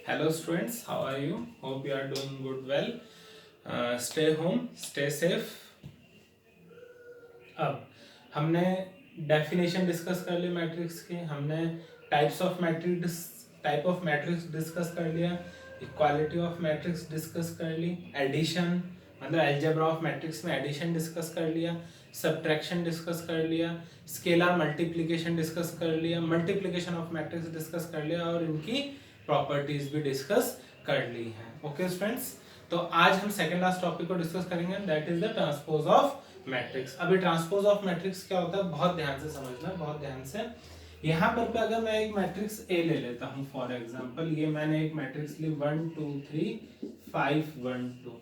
Hello students, how are you? Hope you are doing good well. Stay home, stay safe. अब हमने definition discuss कर ली matrix की, हमने type of matrix discuss कर लिया, equality of matrix discuss कर ली, addition मतलब अलजेब्रा ऑफ मैट्रिक्स में एडिशन डिस्कस कर लिया, सब्ट्रैक्शन डिस्कस कर लिया, स्केलर मल्टीप्लिकेशन डिस्कस कर लिया, मल्टीप्लिकेशन ऑफ मैट्रिक्स डिस्कस कर लिया और इनकी प्रॉपर्टीज भी डिस्कस कर ली है। ओके स्टूडेंट्स, तो आज हम सेकंड लास्ट टॉपिक को डिस्कस करेंगे, that is the transpose of matrix. अभी ट्रांसपोज ऑफ मैट्रिक्स क्या होता है बहुत ध्यान से समझना, बहुत ध्यान से। यहाँ पर अगर मैं एक मैट्रिक्स ए ले लेता हूँ फॉर एग्जांपल, ये मैंने एक मैट्रिक्स ली 1 2 3 5 1 2।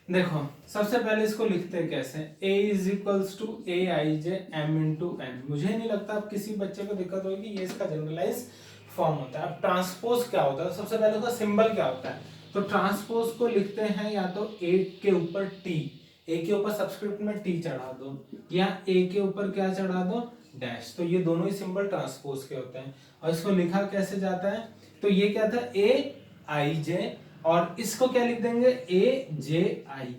देखो सबसे पहले इसको लिखते कैसे, a is equals to A I J M into N. मुझे नहीं लगता अब किसी बच्चे को दिक्कत होगी, ये इसका जनरलाइज फॉर्म होता है। अब ट्रांसपोज क्या होता है, सबसे पहले उसका सिंबल क्या होता है, तो ट्रांसपोज को लिखते हैं या तो ए के ऊपर टी, ए के ऊपर सब्सक्रिप्ट में टी चढ़ा दो, या ए के ऊपर क्या चढ़ा दो, डैश। तो ये दोनों ही सिंबल ट्रांसपोज के होते हैं। और इसको लिखा कैसे जाता है, तो ये क्या था ए आई जे, और इसको क्या लिख देंगे ए जे आई।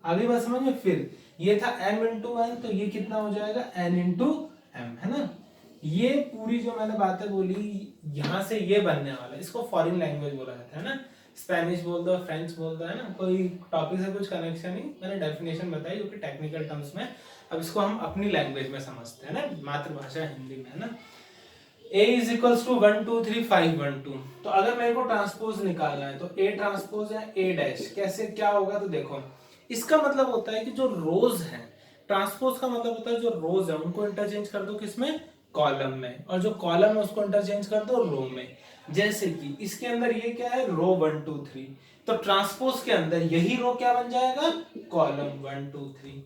आगे बात समझ में। फिर ये था m इंटू एन, तो ये कितना हो जाएगा n इंटू एम, है ना। ये पूरी जो मैंने बातें बोली यहाँ से ये बनने वाला है, इसको फॉरेन लैंग्वेज बोला जाता है ना, स्पेनिश बोल दो, फ्रेंच बोल दो, है ना, कोई टॉपिक से कुछ कनेक्शन नहीं। मैंने डेफिनेशन बताई जो कि टेक्निकल टर्म्स में, अब इसको हम अपनी लैंग्वेज में समझते हैं ना, मातृभाषा हिंदी में, है ना। a is equals to 1 2 3 5 1 2। तो अगर मेरे को ट्रांसपोज निकालना है तो a ट्रांसपोज है a डैश, कैसे क्या होगा, तो देखो इसका मतलब होता है कि जो रोज है, ट्रांसपोज का मतलब होता है जो रोज है उनको इंटरचेंज कर दो किसमें, कॉलम में, और जो कॉलम है उसको इंटरचेंज कर दो रो में। जैसे कि इसके अंदर ये क्या है, रो 1 2 3, तो ट्रांसपोज के अंदर यही रो क्या बन जाएगा, कॉलम 1 2 3।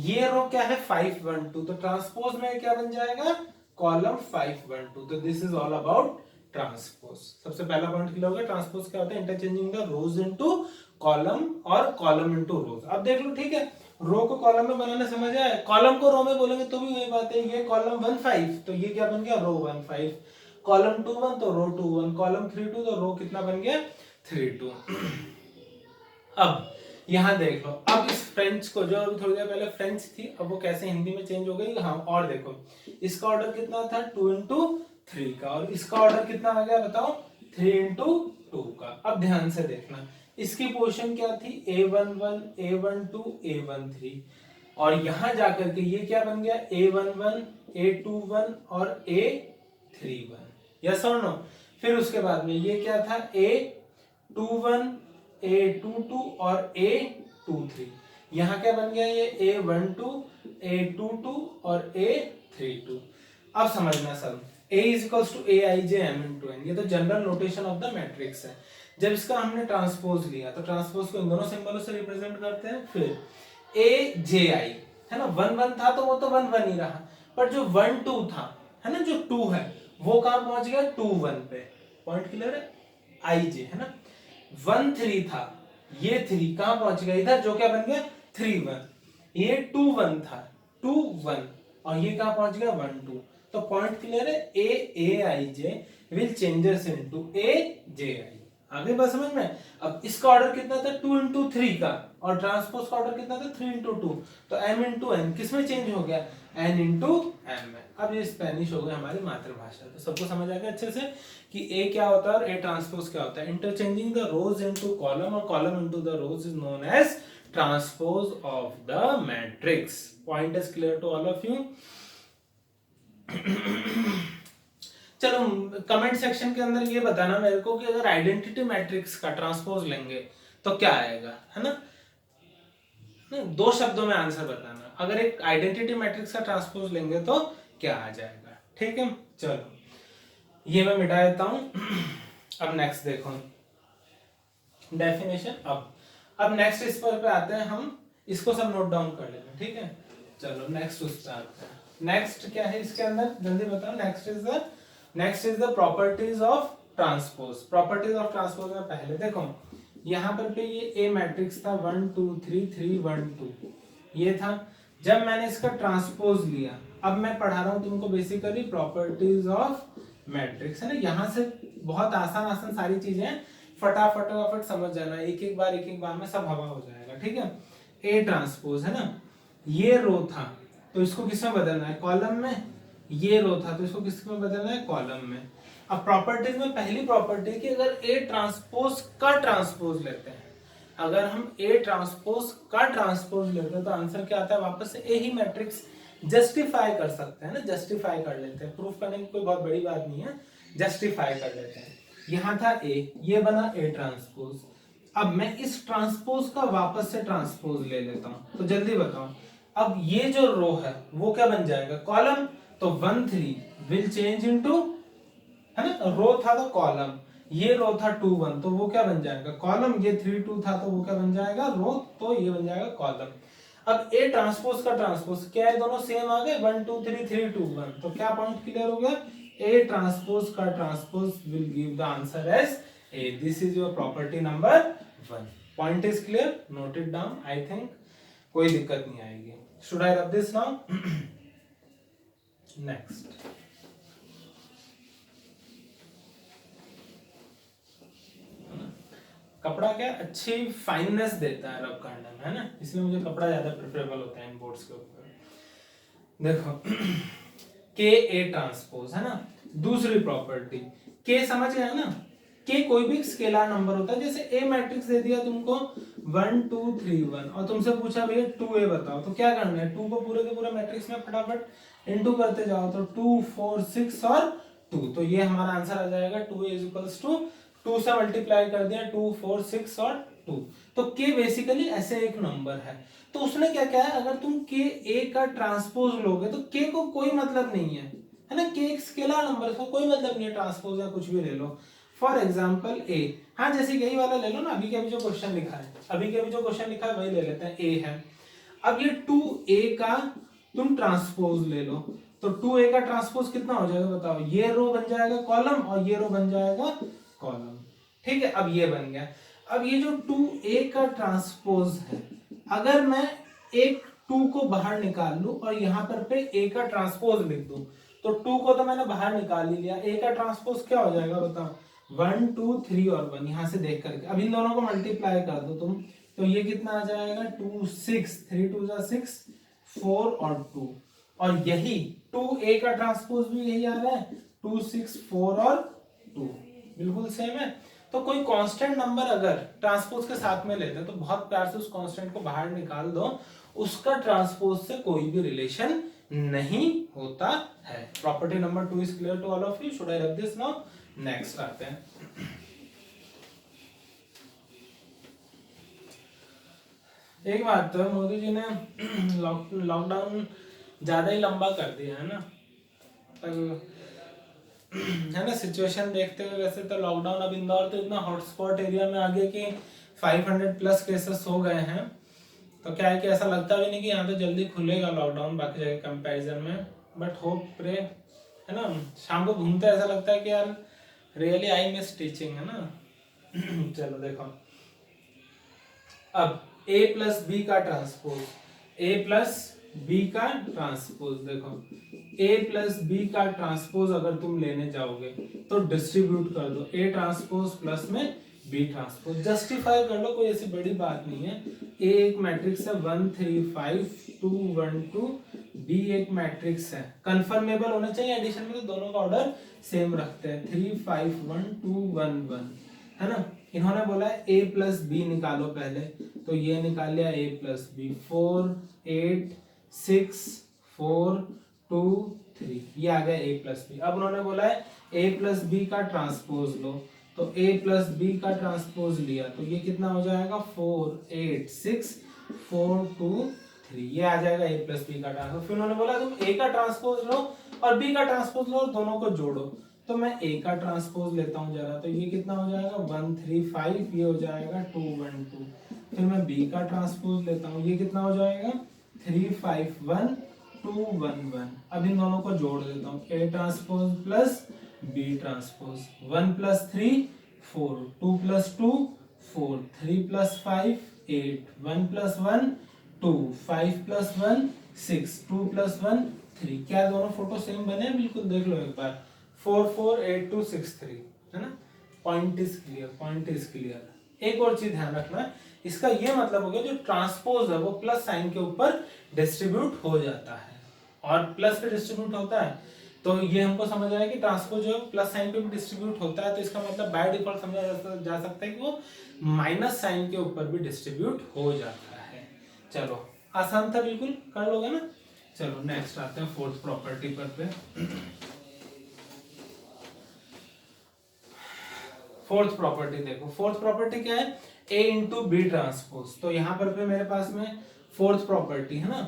ये रो क्या है 5 1 2, तो ट्रांसपोज में क्या बन जाएगा, कॉलम 5 1 2। तो this is all about transpose. सबसे पहला पॉइंट क्लियर हो गया, ट्रांसपोज क्या होता है, interchanging the rows into column और कॉलम इनटू रोज। अब देख लो, ठीक है, रो को कॉलम में बनाना समझ आया, कॉलम को रो में बोलेंगे तो भी वही बात है। ये कॉलम 1 5, तो ये क्या बन गया, रो 1 5, कॉलम 2 1 तो रो 2 1, कॉलम 3 2 तो रो कितना बन गया, 3 2। अब यहाँ देख लो, अब इस फ्रेंच को, जो थोड़ी देर पहले फ्रेंच थी, अब वो कैसे हिंदी में चेंज हो गई। हाँ, और देखो इसका ऑर्डर कितना था 2 इंटू 3 का, और इसका ऑर्डर कितना आ गया बताओ, 3 इंटू 2 का। अब ध्यान से देखना, इसकी पोजीशन क्या थी, A11 A12 A13, और यहां जाकर के ये क्या बन गया, A11 A21 और A31, यस और नो। फिर उसके बाद में ये क्या था, A21 A22 और A23, यहाँ क्या बन गया, ये A12 A22 और A32। अब समझना सब, A is equals to A I J M into N, ये तो general notation of the matrix है। जब इसका हमने ट्रांसपोज लिया तो ट्रांसपोज को इन दोनों सिंबलों से रिप्रेजेंट करते हैं। फिर ए जे आई, है ना, 1 1 था तो वो तो 1 1 ही रहा, पर जो 1 2 था, है ना, जो 2 है वो कहां पहुंच गया, 2 1 पे। पॉइंट क्लियर है, आई जे, है ना। 1 3 था, ये 3 कहां पहुंच गया, इधर, जो क्या बन गया 3 1। ये 2 1 था, 2 1, और ये कहां पहुंच गया 1 2। तो पॉइंट क्लियर है, ए I J will changes into ए जे आई। आगे बात समझ में। अब इसका ऑर्डर कितना था 2 इंटू 3 का, और ट्रांसपोज का ऑर्डर कितना था 3 इंटू 2, तो m इंटू n किस में चेंज हो गया, n इंटू m में। अब ये स्पेनिश हो गई हमारी मातृभाषा, तो सबको समझ आ गया अच्छे से कि a क्या होता है और a ट्रांसपोज क्या होता है। Interchanging the rows into column और column into the rows is known as transpose of the matrix. Point is clear to all of you. चलो कमेंट सेक्शन के अंदर ये बताना मेरे को कि अगर आइडेंटिटी मैट्रिक्स का ट्रांसपोज लेंगे तो क्या आएगा, है ना। दो शब्दों में आंसर बताना, अगर एक आइडेंटिटी मैट्रिक्स का ट्रांसपोज लेंगे तो क्या आ जाएगा, ठीक है। चलो ये मैं मिटा देता हूं। अब नेक्स्ट देखो डेफिनेशन। अब नेक्स्ट इस पर आते हैं हम, इसको सब नोट डाउन कर लेते, ठीक है। चलो नेक्स्ट उस पर आते हैं। नेक्स्ट क्या है इसके अंदर, जल्दी बताओ। Next is the properties of transpose. Properties of transpose में पहले देखो, यहाँ पर पे ये ए मैट्रिक्स था 1 2 3 3 1 2, ये था। जब मैंने इसका ट्रांसपोज लिया, अब मैं पढ़ा रहा हूं तुमको बेसिकली प्रॉपर्टीज ऑफ मैट्रिक्स, है ना। यहाँ से बहुत आसान सारी चीजें फटाफट समझ जाना, एक एक बार में सब हवा हो जाएगा, ठीक है। ए ट्रांसपोज है ना, ये रो था तो इसको किसमें बदलना है, कॉलम में। ये रो था तो इसको किसमें बदलना है, कॉलम में। अब प्रॉपर्टीज में पहली प्रॉपर्टी कि अगर ए ट्रांसपोज का ट्रांसपोज लेते हैं, अगर हम ए ट्रांसपोज का ट्रांसपोज लेते हैं तो आंसर क्या आता है, वापस से ए ही मैट्रिक्स जस्टिफाई कर सकते हैं ना, जस्टिफाई कर लेते हैं, प्रूफ करने की कोई बहुत बड़ी बात नहीं है, जस्टिफाई कर लेते हैं। यहाँ था ए, ये बना ए ट्रांसपोज। अब मैं इस ट्रांसपोज का वापस से ट्रांसपोज ले लेता हूं, तो जल्दी बताओ अब ये जो रो है वो क्या बन जाएगा, कॉलम। तो 1 3 विल चेंज इनटू, है ना, रो था तो कॉलम, ये रो था 2 1 तो वो क्या बन जाएगा, कॉलम। ये 3 2 था तो वो क्या बन जाएगा, रो, तो ये बन जाएगा कॉलम। अब ए ट्रांसपोज का ट्रांसपोज क्या है, दोनों सेम आ गए, 1 2 3 3 2 1, तो क्या पॉइंट क्लियर हो गया, ए ट्रांसपोज का transpose will give the answer as A. This is your property number 1। Point is clear, note it down. I think कोई दिक्कत नहीं आएगी। Should I rub this now? Next. कपड़ा क्या अच्छी फाइननेस देता है रब करने में, है ना, इसलिए मुझे कपड़ा ज्यादा प्रेफरेबल होता है इन बोर्ड्स के ऊपर। देखो के ए ट्रांसपोज है ना, दूसरी प्रॉपर्टी के समझ गया ना, के कोई भी स्केलर नंबर होता है, जैसे ए मैट्रिक्स दे दिया तुमको 1 2 3 1 और तुमसे पूछा भैया 2a बताओ, तो क्या करना है, 2 को पूरे के पूरे मैट्रिक्स में फटाफट इनटू करते जाओ, तो 2 4 6 और 2, तो ये हमारा आंसर आ जाएगा 2a इक्वल्स टू 2 से मल्टीप्लाई कर दिया 2 4 6 और 2। तो k बेसिकली ऐसे एक नंबर है, तो उसने क्या किया है, अगर तुम k a का ट्रांसपोज लोगे तो k को कोई मतलब नहीं है ना, k एक स्केलर नंबर, इसको कोई मतलब नहीं है, ट्रांसपोज या कुछ भी ले लो। फॉर एग्जाम्पल ए, हाँ जैसे यही वाला ले लो ना, अभी के अभी जो क्वेश्चन लिखा है, अभी के अभी जो क्वेश्चन लिखा है वही ले लेते हैं, ए है। अब ये 2a का तुम ट्रांसपोज ले लो, तो 2a का ट्रांसपोज कितना हो जाएगा बताओ, ये रो बन जाएगा कॉलम और ये रो बन जाएगा कॉलम, ठीक है। अब ये बन गया। अब ये जो 2a का ट्रांसपोज है, अगर मैं एक 2 को बाहर निकाल लूं और यहाँ पर पे a का ट्रांसपोज लिख दूं, तो 2 को तो मैंने बाहर निकाल ही लिया, a का ट्रांसपोज क्या हो जाएगा बताओ, 1 2 3 और 1, यहां से देख करके अब इन दोनों को मल्टीप्लाई कर दो तुम, तो ये कितना आ जाएगा 2 6 3 2 6 4 और 2, और यही 2a का ट्रांसपोज भी यही आ रहा है 2 6 4 और 2, बिल्कुल सेम है। तो कोई कांस्टेंट नंबर अगर ट्रांसपोज के साथ में लेते हैं तो बहुत प्यार से उस कांस्टेंट को बाहर निकाल दो, उसका ट्रांसपोज से कोई भी रिलेशन नहीं होता है। Property number 2 is clear to all of you. Should I rub this now? Next आते हैं। एक बात तो मोदी जी ने लॉकडाउन ज्यादा ही लंबा कर दिया है ना, पर है ना, सिचुएशन देखते हुए वैसे तो लॉकडाउन, अब इंदौर तो इतना हॉटस्पॉट एरिया में आ गया कि 500 प्लस केसेस हो गए हैं, तो क्या है कि ऐसा लगता भी नहीं कि यहाँ तो जल्दी खुलेगा लॉकडाउन बाकी जगह कंपैरिजन में, बट होप प्रे, है ना, शाम को घूमते ऐसा लगता है कि यार रियली आई मिस टीचिंग, है ना। चलो देखो, अब a प्लस बी का ट्रांसपोज, a प्लस बी का ट्रांसपोज, देखो a प्लस बी का ट्रांसपोज अगर तुम लेने जाओगे तो डिस्ट्रीब्यूट कर दो, a ट्रांसपोज प्लस में b ट्रांसपोज, जस्टिफाई कर लो, कोई ऐसी बड़ी बात नहीं है। a एक मैट्रिक्स है 1 3 5 2 1 2, b एक मैट्रिक्स है, कंफर्मेबल होना चाहिए, एडिशन में तो दोनों का ऑर्डर सेम रखते हैं, 3 5 1 2 1 1, है ना। इन्होंने बोला है a प्लस बी निकालो पहले, तो ये निकाल लिया a प्लस बी, 4 8 6 4 2 3, ये आ गया a प्लस बी। अब उन्होंने बोला है a प्लस बी का ट्रांसपोज लो, तो a प्लस बी का ट्रांसपोज लिया तो ये कितना हो जाएगा 4 8 6 4 2 3, ये आ जाएगा a प्लस बी का ट्रांसपोज। फिर उन्होंने बोला तुम a का ट्रांसपोज लो और b का ट्रांसपोज लो और दोनों को जोड़ो, तो मैं a का ट्रांसपोज लेता हूँ जरा, तो ये कितना हो जाएगा 1 3 5, ये हो जाएगा 2 1 2। फिर मैं b का ट्रांसपोज लेता हूँ, ये कितना हो जाएगा 3 5 1 2 1 1। अब इन दोनों को जोड़ देता हूँ, a transpose plus b transpose, 1 plus 3 4, 2 plus 2 4, 3 plus 5 8, 1 plus 1 2, 5 plus 1 6, 2 plus 1 3। क्या दोनों फोटो सेम बने? बिल्कुल देख लो एक बार, 4 4 8 2 6 3, है ना। Point is clear, point is clear. एक और चीज ध्यान रखना, इसका ये मतलब हो गया जो ट्रांसपोज है वो प्लस साइन के ऊपर डिस्ट्रीब्यूट हो जाता है, और प्लस पे डिस्ट्रीब्यूट होता है, तो ये हमको समझ आया कि ट्रांसपोज जो प्लस साइन पे भी डिस्ट्रीब्यूट होता है, तो इसका मतलब बाय डिफॉल्ट समझा जा सकता है कि वो माइनस साइन के ऊपर भी डिस्ट्रीब्यूट हो जाता है। चलो आसान था, बिल्कुल कर लोगे ना। चलो नेक्स्ट आते हैं फोर्थ प्रॉपर्टी पर पे। फोर्थ प्रॉपर्टी देखो, फोर्थ प्रॉपर्टी क्या है, ए इंटू बी ट्रांसपोज। तो यहाँ पर पे मेरे पास में फोर्थ प्रॉपर्टी है ना।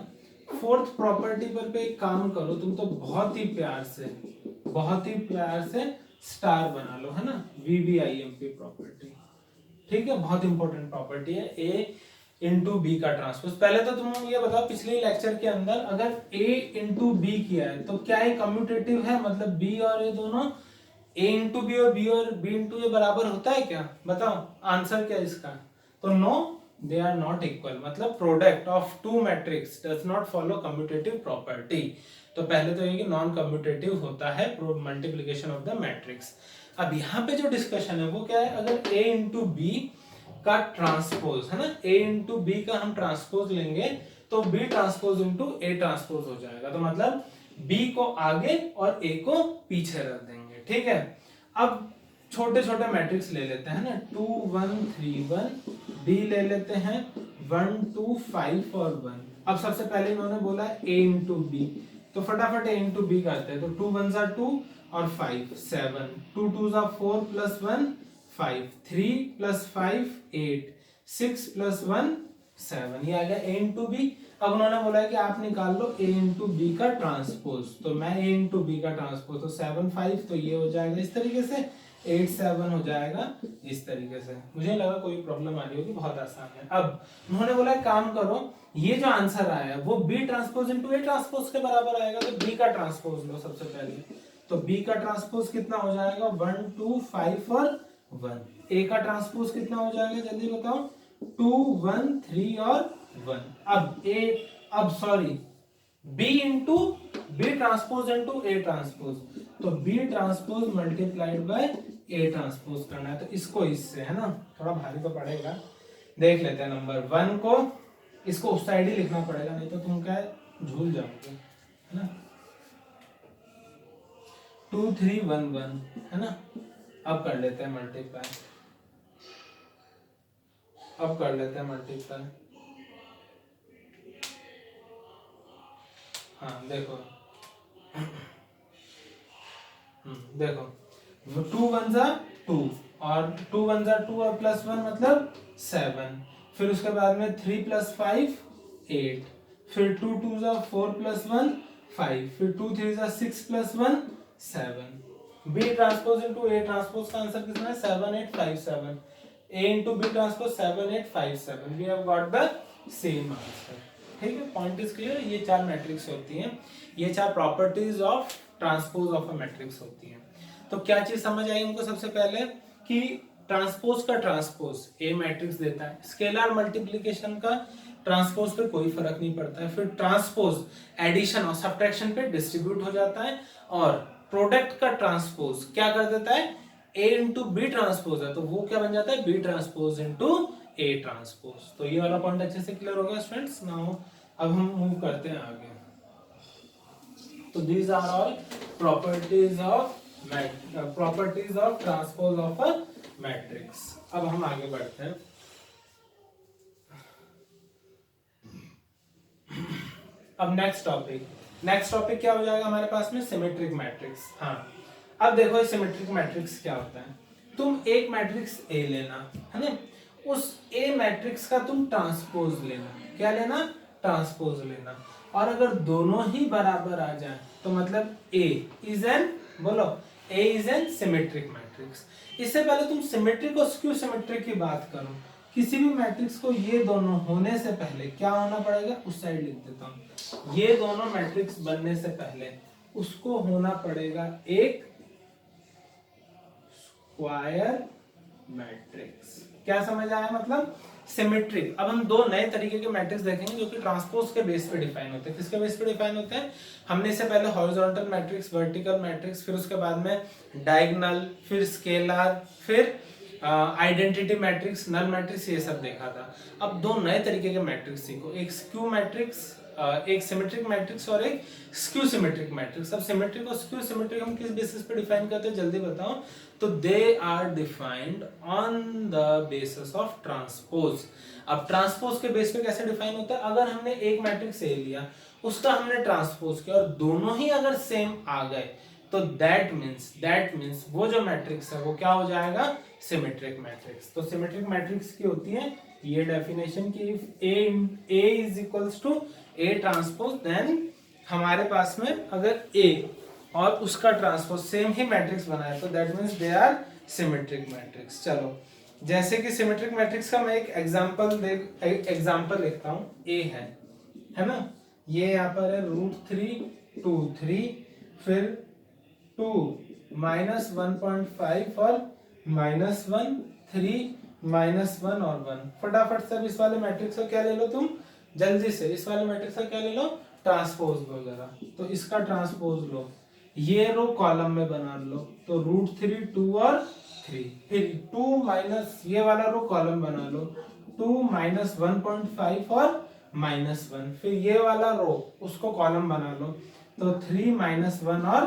फोर्थ प्रॉपर्टी पर पे एक काम करो, तुम तो बहुत ही प्यार से स्टार बना लो, है ना, VVIMP प्रॉपर्टी। ठीक है, बहुत इंपॉर्टेंट प्रॉपर्टी है ए इंटू बी का ट्रांसपोज। पहले तो तुम ये बताओ, पिछले लेक्चर के अंदर अगर ए इंटू बी किया है तो क्या ये कम्यूटेटिव है, मतलब बी और ए दोनों, ए इंटू बी और बी इंटू ए बराबर होता है क्या, बताओ आंसर क्या है इसका। तो no, they are not equal, मतलब product of two matrix does not follow commutative property. तो पहले तो ये कि नॉन कम्यूटेटिव होता है मल्टीप्लिकेशन ऑफ द मैट्रिक्स। अब यहाँ पे जो डिस्कशन है वो क्या है, अगर ए इंटू बी का ट्रांसपोज है ना, ए इंटू बी का हम ट्रांसपोज लेंगे तो B transpose into A transpose हो जाएगा, तो मतलब बी को आगे और ए को पीछे रख देंगे। ठीक है, अब छोटे छोटे मैट्रिक्स ले लेते हैं ना, 2 1 3 1, डी ले लेते हैं 1 2 5 और 1। अब सबसे पहले इन्होंने बोला ए इंटू बी, तो फटाफट ए इंटू बी करते हैं। तो 2 1 जा 2 और 5 7, 2 2 जा 4 प्लस 1 5, 3 प्लस 5 8, 6 प्लस 1 7, ये आ गया ए इंटू बी। अब उन्होंने बोला है कि आप निकाल लो ए इंटू बी का ट्रांसपोज, तो मैं ए इंटू बी का ट्रांसपोज, तो 7 5, तो ये हो जाएगा इस तरीके से, 8 7 हो जाएगा इस तरीके से। मुझे लगा कोई प्रॉब्लम आ रही होगी, बहुत आसान है। अब उन्होंने बोला काम करो, ये जो आंसर आया वो B transpose into A transpose के बराबर आएगा, तो बी का ट्रांसपोज लो सबसे पहले। तो बी का ट्रांसपोज कितना हो जाएगा, 1 2 5 और 1। ए का ट्रांसपोज कितना हो जाएगा जल्दी बताओ, 2 1 3 और 1। अब sorry, B into B transpose into A transpose, तो B transpose multiplied by A transpose करना है, तो इसको इससे, है ना, थोड़ा भारी तो पड़ेगा। देख लेते हैं नंबर 1 को, इसको उस साइड ही लिखना पड़ेगा, नहीं तो तुम क्या झूल जाओगे, है ना। 2 3 1 1, है ना। अब कर लेते हैं मल्टीप्लाई, हाँ देखो, देखो 2 1 जा 2 और 2 1 जा 2 और प्लस 1 मतलब 7, फिर उसके बाद में 3 प्लस 5 8, फिर 2 2 जा 4 प्लस 1 5, फिर 2 3 जा 6 plus 1 7। B transpose into A transpose का आंसर कितना है, 7 8 5 7। A into B transpose 7 8 5 7। We have got the same answer. ठीक है, पॉइंट इज क्लियर। ये 4 मैट्रिक्स होती हैं, ये 4 properties of transpose of a matrix होती हैं। तो क्या चीज समझ आई हमको सबसे पहले, कि ट्रांसपोज का ट्रांसपोज ए मैट्रिक्स देता है, स्केलर मल्टीप्लिकेशन का ट्रांसपोज पे कोई फर्क नहीं पड़ता है, फिर ट्रांसपोज एडिशन और सब्ट्रैक्शन पे डिस्ट्रीब्यूट हो जाता है, और प्रोडक्ट का ट्रांसपोज क्या कर देता है, ए इंटू बी ट्रांसपोज है तो वो क्या बन जाता है, B transpose into A transpose. तो ये वाला पॉइंट अच्छे से क्लियर हो गया स्टूडेंट्स। नाउ अब हम मूव करते हैं आगे। तो these are all properties of transpose of a matrix. अब हम आगे बढ़ते हैं। अब नेक्स्ट टॉपिक क्या हो जाएगा हमारे पास में, सिमेट्रिक मैट्रिक्स। हाँ, अब देखो सिमेट्रिक मैट्रिक्स क्या होता है। तुम एक मैट्रिक्स ए लेना, है ना, उस ए मैट्रिक्स का तुम ट्रांसपोज लेना। क्या लेना, ट्रांसपोज लेना। और अगर दोनों ही बराबर आ जाए तो मतलब A is an symmetric matrix. इससे पहले तुम सिमेट्रिक और स्क्यू सिमेट्रिक की बात करो, किसी भी मैट्रिक्स को ये दोनों होने से पहले क्या होना पड़ेगा, उस साइड लिख देता हूं, ये दोनों मैट्रिक्स बनने से पहले उसको होना पड़ेगा एक स्क्वायर मैट्रिक्स। क्या समझ आया, मतलब सिमेट्रिक। अब हम दो नए तरीके के मैट्रिक्स देखेंगे जो कि ट्रांसपोज के बेस पे डिफाइन होते हैं। किसके बेस पे डिफाइन होते हैं? हमने इससे पहले हॉरिजॉन्टल मैट्रिक्स, वर्टिकल मैट्रिक्स, फिर उसके बाद में डायगोनल, फिर स्केलर, फिर आइडेंटिटी मैट्रिक्स, नल मैट्रिक्स, ये सब देखा था। अब दो नए तरीके के मैट्रिक्स सीखो, एक स्क्यू मैट्रिक्स, एक सिमेट्रिक मैट्रिक्स और एक स्क्यू सिमेट्रिक मैट्रिक्स। अब सिमेट्रिक और स्क्यू सिमेट्रिक हम किस बेसिस पे डिफाइन करते हैं जल्दी बताओ। तो they are defined on the basis of transpose. अब ट्रांसपोज के बेस पे कैसे डिफाइन होता है? अगर हमने एक मैट्रिक्स ए लिया, उसका हमने ट्रांसपोज किया और दोनों ही अगर सेम आ गए तो दैट मीन्स वो जो मैट्रिक्स है वो क्या हो जाएगा? Symmetric matrix. तो सिमेट्रिक मैट्रिक्स की होती है ये डेफिनेशन कि if A is equals to A transpose, then हमारे पास में अगर ए और उसका ट्रांसपोज सेम ही मैट्रिक्स बनाए तो that means they are symmetric matrix. चलो, जैसे कि सिमेट्रिक मैट्रिक्स का मैं एक एग्जांपल लिखता हूं। ए है ना, ये यहाँ पर है √3 2 3, फिर 2 -1.5 और -1 3 -1 और 1। फटाफट से इस वाले मैट्रिक्स का क्या ले लो तुम, जल्दी से इस वाले मैट्रिक्स का क्या ले लो? ट्रांसपोज लो जरा। तो इसका ट्रांसपोज लो, ये रो कॉलम में बना लो, तो √3 2 और 3, फिर 2 माइनस ये वाला रो कॉलम बना लो, 2 -1.5 और -1, फिर ये वाला रो उसको कॉलम बना लो, तो 3 -1 और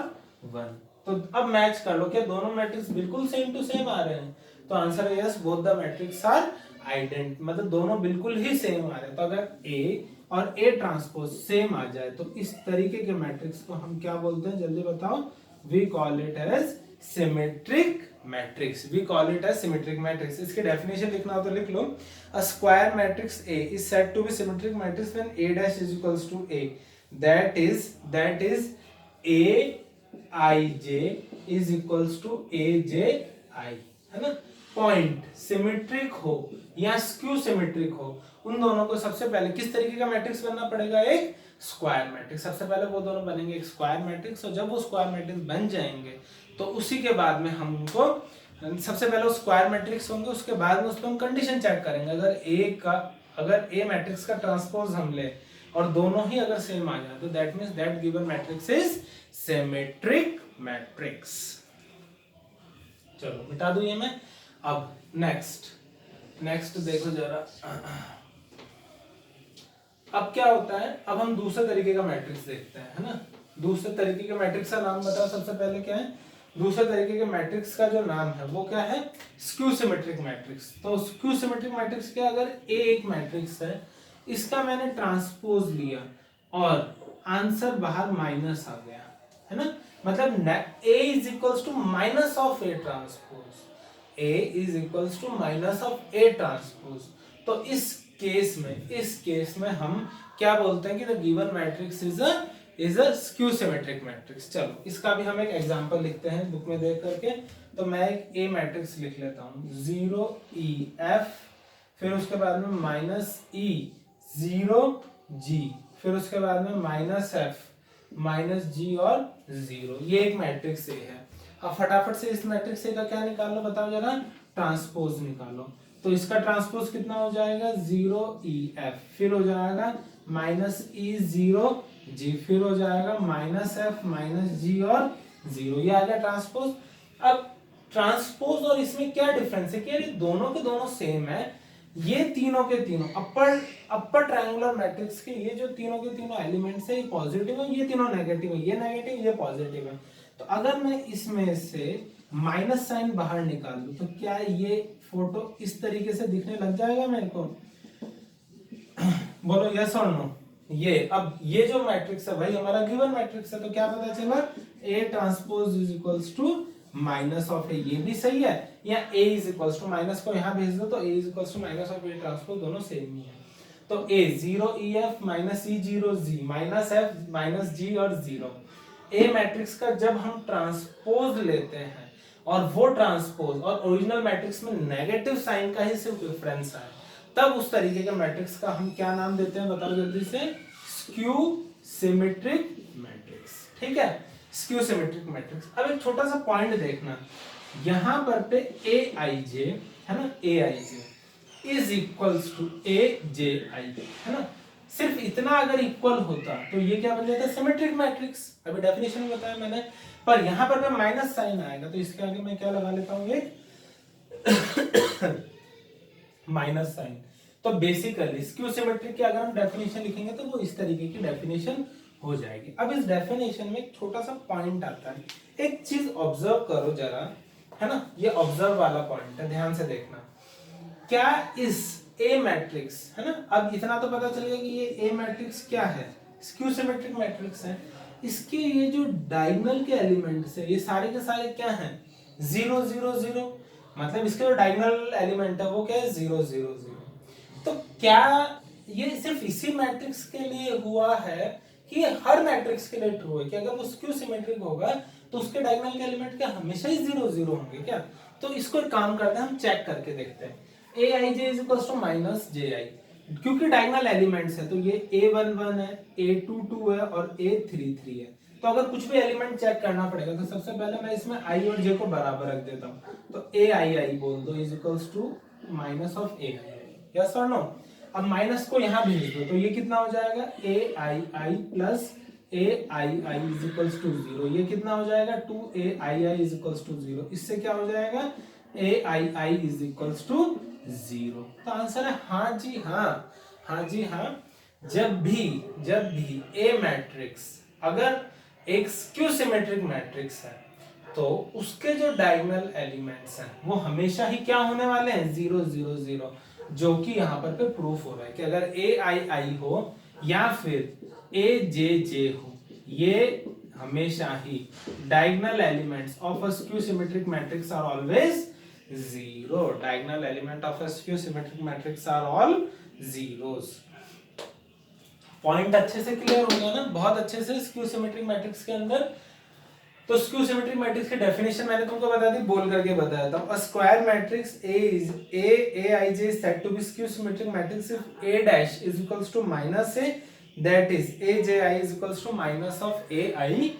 1। तो अब मैच कर लो, क्या दोनों मैट्रिक्स बिल्कुल सेम टू सेम आ रहे हैं? तो आंसर है yes, both the matrix are identical, मतलब दोनों बिल्कुल ही सेम आ रहे हैं। तो अगर ए और ए ट्रांसपोज सेम आ जाए तो इस तरीके के मैट्रिक्स को हम क्या बोलते हैं जल्दी बताओ? We call it as symmetric matrix. We call it as symmetric matrix. इसकी डेफिनेशन लिखना हो तो लिख लो, a square matrix A is said to be symmetric matrix when a dash is equals to a, that is a I j is equals to a j I, है ना। Point symmetric हो या skew symmetric हो, उन दोनों को सबसे पहले किस तरीके का मैट्रिक्स बनना पड़ेगा? एक स्क्वायर मैट्रिक्स। सबसे पहले वो दोनों बनेंगे एक स्क्वायर मैट्रिक्स, और जब वो स्क्वायर मैट्रिक्स बन जाएंगे तो उसी के बाद में हम उनको, सबसे पहले वो स्क्वायर मैट्रिक्स होंगे, उसके बाद में उस पर हम कंडीशन चेक करेंगे। अगर ए मैट्रिक्स का ट्रांसपोज हम ले और दोनों ही अगर सेम आ जाए तो that means that given matrix is symmetric matrix. चलो मिटा दूं ये मैं। अब नेक्स्ट देखो जरा। अब क्या होता है, अब हम दूसरे तरीके का मैट्रिक्स देखते हैं, है ना। दूसरे तरीके के मैट्रिक्स का नाम बताओ सबसे पहले क्या है? दूसरे तरीके के मैट्रिक्स का जो नाम है वो क्या है? Skew symmetric matrix. तो स्क्यू सिमेट्रिक मैट्रिक्स क्या, अगर ए एक मैट्रिक्स है, इसका मैंने ट्रांसपोज लिया और आंसर बाहर माइनस आ गया, है ना, मतलब A is equals to minus of A transpose, A is equals to minus of A transpose. तो इस केस में हम क्या बोलते हैं कि the given matrix is a skew symmetric matrix. चलो इसका भी हम एक एग्जांपल लिखते हैं बुक में देख करके। तो मैं एक ए मैट्रिक्स लिख लेता हूँ, 0 E F, फिर उसके बाद में -E 0 G, फिर उसके बाद में -F -G और 0। ये एक मैट्रिक्स ए है। अब फटाफट से इस मैट्रिक्स ए का क्या निकाल लो, बताओ जरा, ट्रांसपोज निकालो। तो इसका ट्रांसपोज कितना हो जाएगा? 0 E F, फिर हो जाएगा -E 0 G, फिर हो जाएगा -F -G और 0। ये आ गया ट्रांसपोज। अब ट्रांसपोज और इसमें क्या डिफरेंस है कि ये दोनों के दोनों सेम है। ये तीनों के तीनों अपर ट्रायंगुलर मैट्रिक्स के ये जो तीनों के तीनों एलिमेंट्स है, ये पॉजिटिव है, ये तीनों नेगेटिव है, ये नेगेटिव ये पॉजिटिव है। तो अगर मैं इसमें से माइनस साइन बाहर निकाल दूं तो क्या ये फोटो इस तरीके से दिखने लग जाएगा मेरे को? बोलो यस और नो। ये जो मैट्रिक्स है भाई हमारा गिवन मैट्रिक्स है, तो क्या पता चला? A transpose is equals to minus of A, ये भी सही है, या A is equals to, minus को यहाँ भेज दो तो A is equals to minus of A transpose, दोनों सेम ही है। तो ए 0 EF -E 0 G -F -G और 0। ए मैट्रिक्स का जब हम ट्रांसपोज लेते हैं और वो ट्रांसपोज और ओरिजिनल मैट्रिक्स में नेगेटिव साइन का ही सिर्फ डिफरेंस है, तब उस तरीके के मैट्रिक्स का हम क्या नाम देते हैं बताओ जल्दी से? Skew symmetric matrix. ठीक है, स्क्यू सिमेट्रिक मैट्रिक्स। अब एक छोटा सा पॉइंट देखना, यहां पर पे AIJ है ना, AIJ इज इक्वल्स टू ए जे आई, है ना। सिर्फ इतना अगर इक्वल होता तो ये क्या बन जाता, सिमेट्रिक मैट्रिक्स। अभी डेफिनेशन में बताया मैंने, पर यहाँ पर मैं माइनस साइन आएगा तो इसके आगे मैं क्या लगा लेता हूँ, एक माइनस साइन। तो बेसिकली स्क्यू सिमेट्रिक की अगर हम डेफिनेशन लिखेंगे तो वो इस तरीके की डेफिनेशन हो जाएगी। अब इस डेफिनेशन में एक छोटा सा पॉइंट आता है, एक चीज ऑब्जर्व करो जरा, है ना, ये ऑब्जर्व वाला पॉइंट है, ध्यान से देखना। क्या इस ए मैट्रिक्स, है ना, अब इतना तो पता चलेगा कि ये ए मैट्रिक्स क्या है, स्क्यू सिमेट्रिक मैट्रिक्स है। इसके ये जो डायगोनल के एलिमेंट्स है ये सारे के सारे क्या हैं, 0 0 0, मतलब इसके जो डायगोनल एलिमेंट है वो क्या है, 0 0 0। तो क्या ये सिर्फ इसी मैट्रिक्स के लिए हुआ है कि हर मैट्रिक्स के लिए ट्रू है कि अगर वो स्क्यू सिमेट्रिक होगा तो उसके डायगोनल के एलिमेंट क्या हमेशा ही 0 0 होंगे क्या? तो इसको एक काम करते हैं, हम चेक करके देखते हैं। aij is equals to minus ji, क्योंकि डायगोनल एलिमेंट्स है तो ये a11 है, a22 है और a33 है। तो अगर कुछ भी एलिमेंट चेक करना पड़ेगा तो सबसे पहले मैं इसमें i और j को बराबर रख देता हूँ, तो aii बोल दो is equals to minus of aii, yes और नो। अब माइनस को यहाँ भेज दो तो ये कितना हो जाएगा, aii plus aii is equals to 0, ये कितना हो जाएगा 2aii इज इक्वल्स टू 0, इससे क्या हो जाएगा aii इज इक्वल्स टू 0। तो आंसर है हाँ जी हाँ, हाँ जी हाँ। जब भी ए मैट्रिक्स अगर एक स्क्यू सिमेट्रिक मैट्रिक्स है तो उसके जो डायगोनल एलिमेंट्स हैं वो हमेशा ही क्या होने वाले हैं, 0 0 0, जो कि यहाँ पर पे प्रूफ हो रहा है कि अगर ए आई आई हो या फिर ए जे जे हो, ये हमेशा ही diagonal elements of a skew symmetric matrix are always 0। Diagonal element of a skew symmetric matrix are all zeros. Point अच्छे से क्लियर हो गया ना, बहुत अच्छे से स्क्यू सिमेट्रिक मैट्रिक्स के अंदर। तो स्क्यू सिमेट्रिक मैट्रिक्स की डेफिनेशन मैंने तुमको बता दी, बोल करके बताया था। अ square matrix aij is said to be skew symmetric matrix if a dash is equals to minus a, that is aji is equals to minus of aij।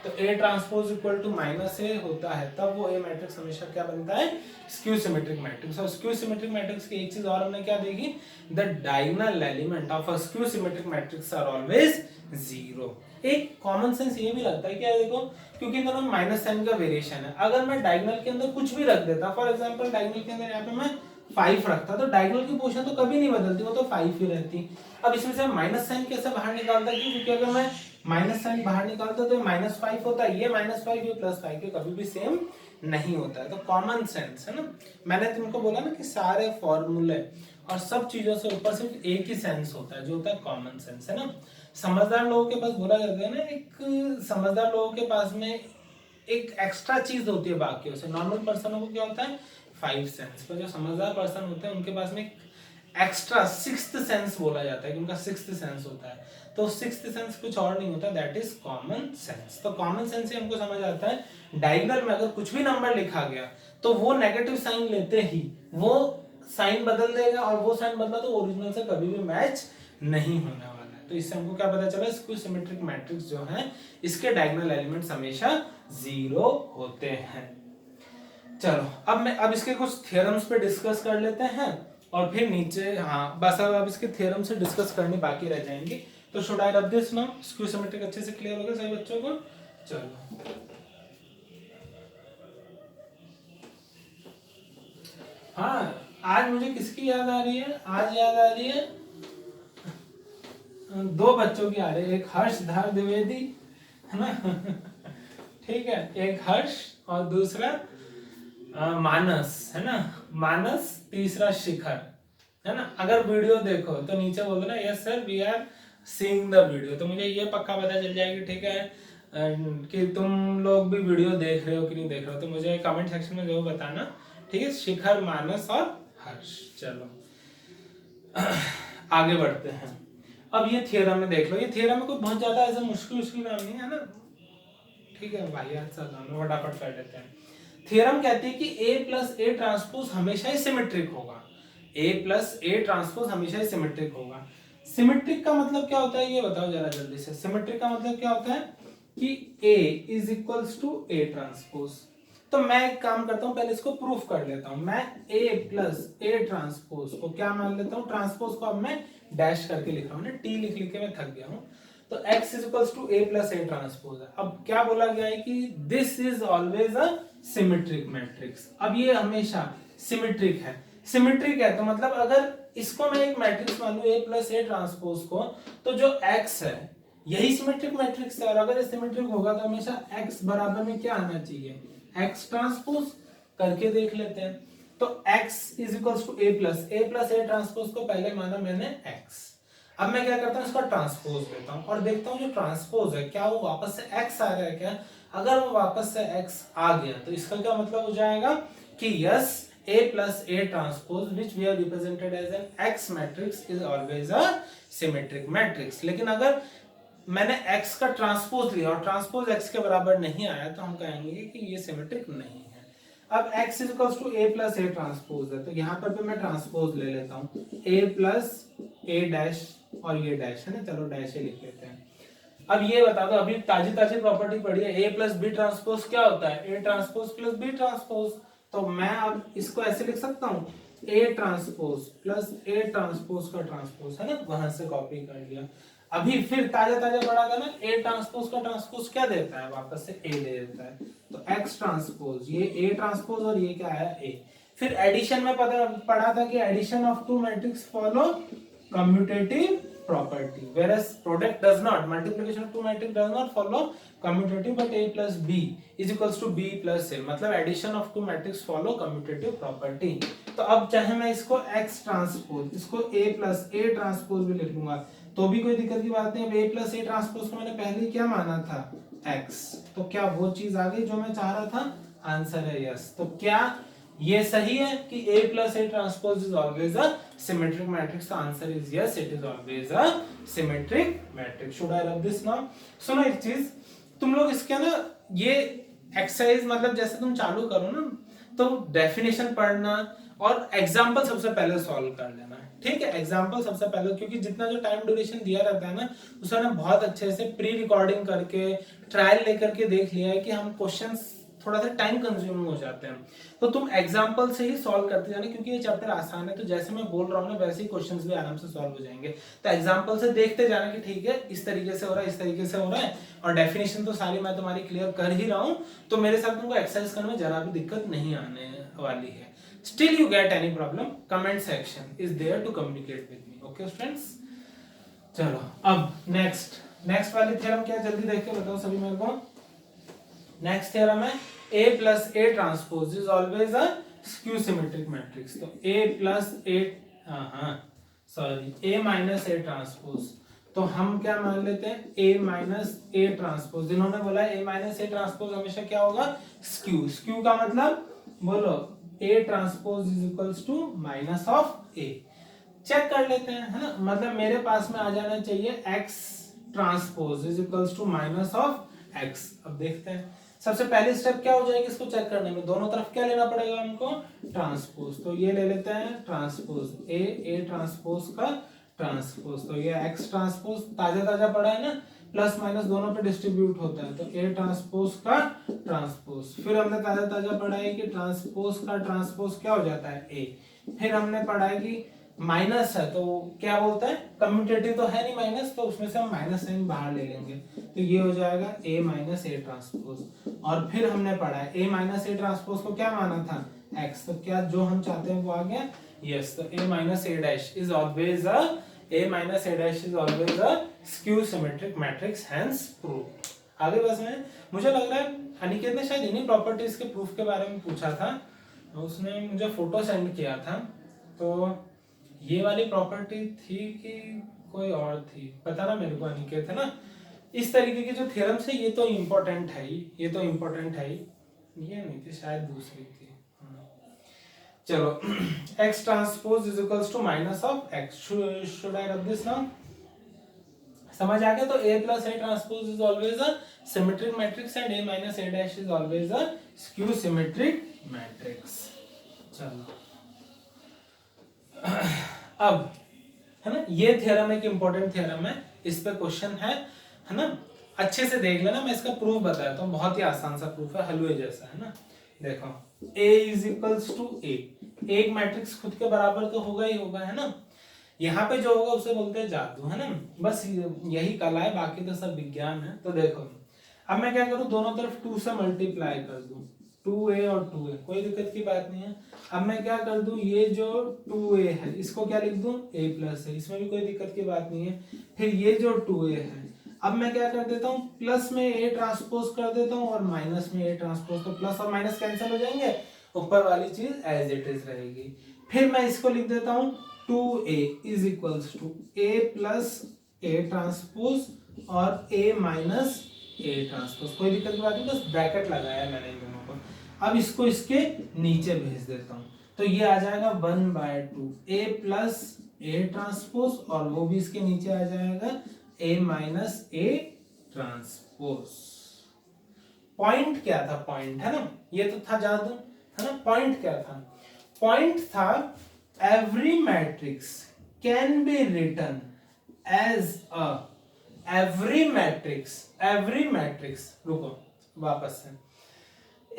तो a transpose equal to minus a होता है तब वो a matrix हमेशा क्या बनता है, skew symmetric matrix. और स्क्यू सिमेट्रिक मैट्रिक्स की एक चीज और हमने क्या देखी, the diagonal element of a skew symmetric matrix are always 0। एक कॉमन सेंस ये भी लगता है क्या, देखो क्योंकि इन दोनों में माइनस साइन का वेरिएशन है, अगर मैं डायगोनल के अंदर कुछ भी रख देता, फॉर एग्जांपल डायगोनल के अंदर यहाँ पे मैं 5 रखता तो डायगोनल की पोजीशन तो कभी नहीं बदलती, वो तो 5 ही रहती। अब इसमें से माइनस साइन कैसे बाहर निकालता, क्योंकि अगर मैं माइनस साइन बाहर निकालता तो -5 होता है, ये -5 ये +5 के कभी भी सेम नहीं होता है। तो कॉमन सेंस है ना, मैंने तुमको बोला ना कि सारे फॉर्मूले और सब चीजों से ऊपर सिर्फ एक ही सेंस होता है जो होता है कॉमन सेंस, है ना। समझदार लोगों के पास बोला जाता है ना, एक समझदार लोगों के पास में एक एक्स्ट्रा चीज होती है बाकियों से। नॉर्मल पर्सनों को क्या होता है 5 सेंस, पर जो समझदार पर्सन होते हैं उनके पास में एक्स्ट्रा 6th सेंस बोला जाता है कि उनका 6th सेंस होता है। तो 6th सेंस कुछ और नहीं होता, दैट इज कॉमन सेंस। तो कॉमन सेंस से हमको समझ आता है डायगोनल में अगर कुछ भी नंबर लिखा गया तो वो नेगेटिव साइन लेते ही वो साइन बदल देगा, और वो साइन बदला तो ओरिजिनल से कभी भी मैच नहीं होने वाला है। तो इससे हमको क्या पता चला, स्क्यू सिमेट्रिक मैट्रिक्स जो है इसके डायगोनल एलिमेंट्स हमेशा 0 होते हैं। चलो अब इसके कुछ थ्योरम्स पे डिस्कस कर लेते हैं और फिर नीचे, हाँ बस अब इसके थ्योरम से डिस्कस करनी बाकी रह जाएंगी। तो should I rub this now, skew symmetric अच्छे से क्लियर हो गया सभी बच्चों को। चलो हाँ, आज मुझे किसकी याद आ रही है, आज याद आ रही है 2 बच्चों की आ रही है, एक हर्षधार द्विवेदी है ना ठीक है, एक हर्ष और दूसरा मानस, है ना, मानस, तीसरा शिखर, है ना। अगर वीडियो देखो तो नीचे बोल देना yes sir we are seeing the video, तो मुझे ये पक्का पता चल जाएगी, ठीक है, कि तुम लोग भी वीडियो देख रहे हो कि नहीं देख रहे हो। तो मुझे कमेंट सेक्शन में जरूर बताना, ठीक है। शिखर, मानस और हर्ष। चलो आगे बढ़ते हैं। अब ये थ्योरम में देख लो, ये थ्योरम में कोई बहुत ज्यादा ऐसा मुश्किल नाम नहीं है ना, ठीक है भाई, आज चलो फटाफट कर देते हैं। थ्योरम कहती है कि a प्लस ए ट्रांसपोज हमेशा ही सिमेट्रिक होगा, a प्लस ए ट्रांसपोज हमेशा ही सिमेट्रिक होगा। सिमेट्रिक का मतलब क्या होता है ये बताओ जरा जल्दी से। सिमेट्रिक का मतलब क्या होता है कि a is equals to A transpose, तो मैं एक काम करता हूँ, पहले इसको प्रूफ कर लेता हूँ। मैं A प्लस ए ट्रांसपोज को क्या मान लेता हूँ, ट्रांसपोज को अब मैं डैश करके लिख रहा हूँ ना, टी लिख लिख के मैं थक गया हूँ। तो x is equals to A plus A transpose है। अब क्या बोला गया है कि this is always a symmetric matrix. अब ये हमेशा सिमेट्रिक है, सिमेट्रिक है तो मतलब अगर इसको मैं एक मैट्रिक्स मान लूं ए प्लस ए ट्रांसपोज को, तो जो x है यही सिमेट्रिक मैट्रिक्स है। और अगर ये सिमेट्रिक होगा तो हमेशा x बराबर में क्या आना चाहिए, x ट्रांसपोज। करके देख लेते हैं। तो x is equals to A plus A transpose को पहले माना मैंने x। अब मैं क्या करता हूँ, इसका ट्रांसपोज लेता हूँ और देखता हूँ जो ट्रांसपोज है क्या वो वापस से x आ रहा है क्या। अगर वो वापस से x आ गया तो इसका क्या मतलब हो जाएगा कि yes A plus A transpose which we have represented as an X matrix is always a symmetric matrix। लेकिन अगर मैंने X का ट्रांसपोज लिया और ट्रांसपोज X के बराबर नहीं आया तो हम कहेंगे कि ये सिमेट्रिक नहीं है। अब X is equals to A plus A transpose है, तो यहाँ पर भी मैं ट्रांसपोज ले लेता हूँ A plus A डैश और ये डैश है ना, चलो डैश ही लिख लेते हैं। अब ये बता दो, अभी ताजी ताजी प्रॉपर्टी पढ़ी है, A प्लस बी ट्रांसपोज क्या होता है, A transpose plus B transpose. तो मैं अब इसको ऐसे लिख सकता हूँ A transpose plus A transpose का ट्रांसपोज है ना, वहां से कॉपी कर लिया। अभी फिर ताजा ताजा पढ़ा था ना, A ट्रांसपोज का ट्रांसपोज क्या देता है, वापस से A दे देता है। तो X ट्रांसपोज, ये A ट्रांसपोज और ये क्या है A। फिर एडिशन में पढ़ा था कि addition of two matrix follow commutative property, whereas product does not, multiplication of two matrix does not follow commutative, but A plus B is equals to B plus A, मतलब addition of two matrix follow commutative property। तो अब चाहे मैं इसको X transpose, इसको A plus A transpose भी लिख लूंगा तो भी कोई दिक्कत की बात नहीं। अब A plus A ट्रांसपोज को मैंने पहले क्या माना था X, तो क्या वो चीज आ गई जो मैं चाह रहा था, आंसर है यस। तो क्या ये सही है कि A plus A transpose is always a symmetric matrix? The answer is yes, it is always a symmetric matrix. Should I rub this now? सुनो एक चीज, तुम लोग इसके ना ये एक्सरसाइज मतलब जैसे तुम चालू करो ना तो डेफिनेशन पढ़ना और एग्जाम्पल सबसे पहले सॉल्व कर लेना, ठीक है। एग्जाम्पल सबसे पहले, क्योंकि जितना जो टाइम ड्यूरेशन दिया रहता है ना उसमें ना बहुत अच्छे से प्री रिकॉर्डिंग करके ट्रायल लेकर के देख लिया है कि हम क्वेश्चंस थोड़ा सा टाइम कंज्यूमिंग हो जाते हैं। तो तुम एग्जांपल से ही सॉल्व करते जाना, क्योंकि ये चैप्टर आसान है तो जैसे मैं बोल रहा हूँ ना वैसे ही क्वेश्चंस भी आराम से सॉल्व हो जाएंगे। तो एग्जांपल से देखते जाना कि ठीक है इस तरीके से हो रहा है, इस तरीके से हो रहा है, और डेफिनेशन तो सारी मैं तुम्हारी क्लियर कर ही रहा हूँ, तो मेरे साथ तुमको एक्सरसाइज करने में जरा भी दिक्कत नहीं आने वाली है। Still you get any problem, comment section is there to communicate with me. Okay friends, चलो अब नेक्स्ट वाली थ्योरम क्या, जल्दी देख के बताओ सभी मेरे को। नेक्स्ट थ्योरम है A plus A transpose is always a skew symmetric matrix। तो A plus A A minus A transpose, तो हम क्या मान लेते हैं A minus A transpose। जिन्होंने बोला A minus A transpose हमेशा क्या होगा, skew। skew का मतलब बोलो A transpose is equals to minus of A। Check कर लेते हैं है ना, मतलब मेरे पास में आ जाना चाहिए X transpose is equals to minus of X। अब देखते हैं सबसे पहली स्टेप क्या हो जाएगी इसको चेक करने में, दोनों तरफ क्या लेना पड़ेगा हमको, ट्रांसपोज। तो ये ले लेते हैं ट्रांसपोज ए ट्रांसपोज का ट्रांसपोज, तो ये एक्स ट्रांसपोज ताजा ताजा पड़ा है ना, प्लस माइनस दोनों पे डिस्ट्रीब्यूट होता है, तो ए ट्रांसपोज का ट्रांसपोज। फिर हमने ताजा ताजा पढ़ा है कि ट्रांसपोज का ट्रांसपोज क्या हो जाता है ए। फिर हमने पढ़ा है कि माइनस है तो क्या बोलता है, कम्यूटेटिव तो है नहीं माइनस, तो उसमें से हम माइनस साइन बाहर ले लेंगे, तो ये हो जाएगा A माइनस ए ट्रांसपोज। और फिर हमने पढ़ा है A माइनस ए ट्रांसपोज को क्या माना था X, तो क्या जो हम चाहते हैं वो आ गया यस। तो A minus A dash is always a skew symmetric matrix, hence proved. आगे बस में मुझे लग रहा है अनिकेत ने शायद इन्हीं प्रॉपर्टीज के प्रूफ के बारे में पूछा था, उसने मुझे फोटो सेंड किया था, तो ये वाली प्रॉपर्टी थी कि कोई और थी, पता ना मेरे को अनिकेत है ना। इस तरीके की जो थ्योरम्स है ये तो इम्पोर्टेंट है ही, ये नहीं थी शायद दूसरी थी। चलो x transpose is equals to minus of x, should I rub this now, समझ आ गया। तो A plus A transpose is always a symmetric matrix and A minus A dash is always a skew symmetric matrix. चलो अब है ना, ये theorem एक important theorem है, इस पे क्वेश्चन है ना, अच्छे से देख लेना। मैं इसका प्रूफ बताता हूँ, बहुत ही आसान सा प्रूफ है, हलवे जैसा है ना। देखो A इज इक्वल्स टू ए, एक मैट्रिक्स खुद के बराबर तो होगा ही होगा, है ना। यहाँ पे जो होगा उसे बोलते हैं जादू, है ना। बस यही कला है, बाकी तो सब विज्ञान है। तो देखो अब मैं क्या करूँ, दोनों तरफ 2 से मल्टीप्लाई कर दूं, 2a और 2a, कोई दिक्कत की बात नहीं है। अब मैं क्या कर दूं, ये जो 2a है इसको क्या लिख दूं, a प्लस है, इसमें भी कोई दिक्कत की बात नहीं है। फिर ये जो 2a है, अब मैं क्या कर देता हूँ, प्लस में a ट्रांसपोज कर देता हूँ और माइनस में a ट्रांसपोज, तो प्लस और माइनस कैंसिल हो जाएंगे, ऊपर वाली चीज एज इट इज रहेगी। फिर मैं इसको लिख देता हूँ 2a is equals to a plus a transpose और a माइनस a ट्रांसपोज, कोई दिक्कत की बात नहीं, बस ब्रैकेट लगाया मैंने इन दोनों को। अब इसको इसके नीचे भेज देता हूँ, तो ये आ जाएगा 1/2 a प्लस a ट्रांसपोज और वो भी इसके नीचे आ जाएगा a minus a transpose. Point क्या था, पॉइंट है ना, ये तो था जादू, है ना। पॉइंट क्या था, पॉइंट था every matrix can be written as a, every matrix, रुको वापस से,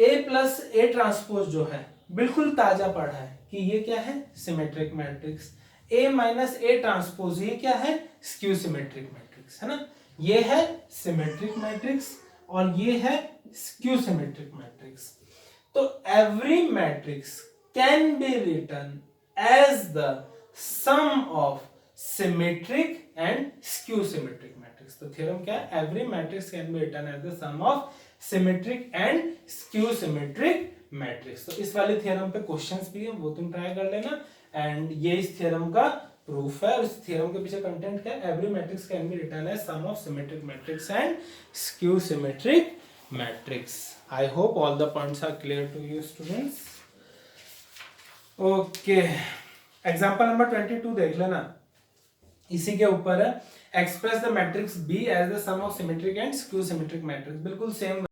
a प्लस a ट्रांसपोज जो है बिल्कुल ताजा पढ़ा है कि ये क्या है, symmetric matrix. a minus a transpose ये क्या है, स्क्यू सिमेट्रिक मैट्रिक्स, है ना। ये है सिमेट्रिक मैट्रिक्स और ये है स्क्यू सिमेट्रिक मैट्रिक्स। तो every matrix can be written as the sum of symmetric and skew symmetric matrix. तो थ्योरम क्या है, every matrix can be written as the sum of symmetric and skew symmetric matrix. तो इस वाले theorem पे questions भी है, वो तुम ट्राई कर लेना। एंड ये इस थ्योरम का प्रूफ है, और इस थ्योरम के पीछे कंटेंट क्या है, every matrix can be written as sum of symmetric matrix and skew symmetric matrix. I hope all the points are clear to you students. Okay, example number 22 देख लेना, इसी के ऊपर है, express the matrix B as the sum of symmetric and skew symmetric matrix. बिल्कुल same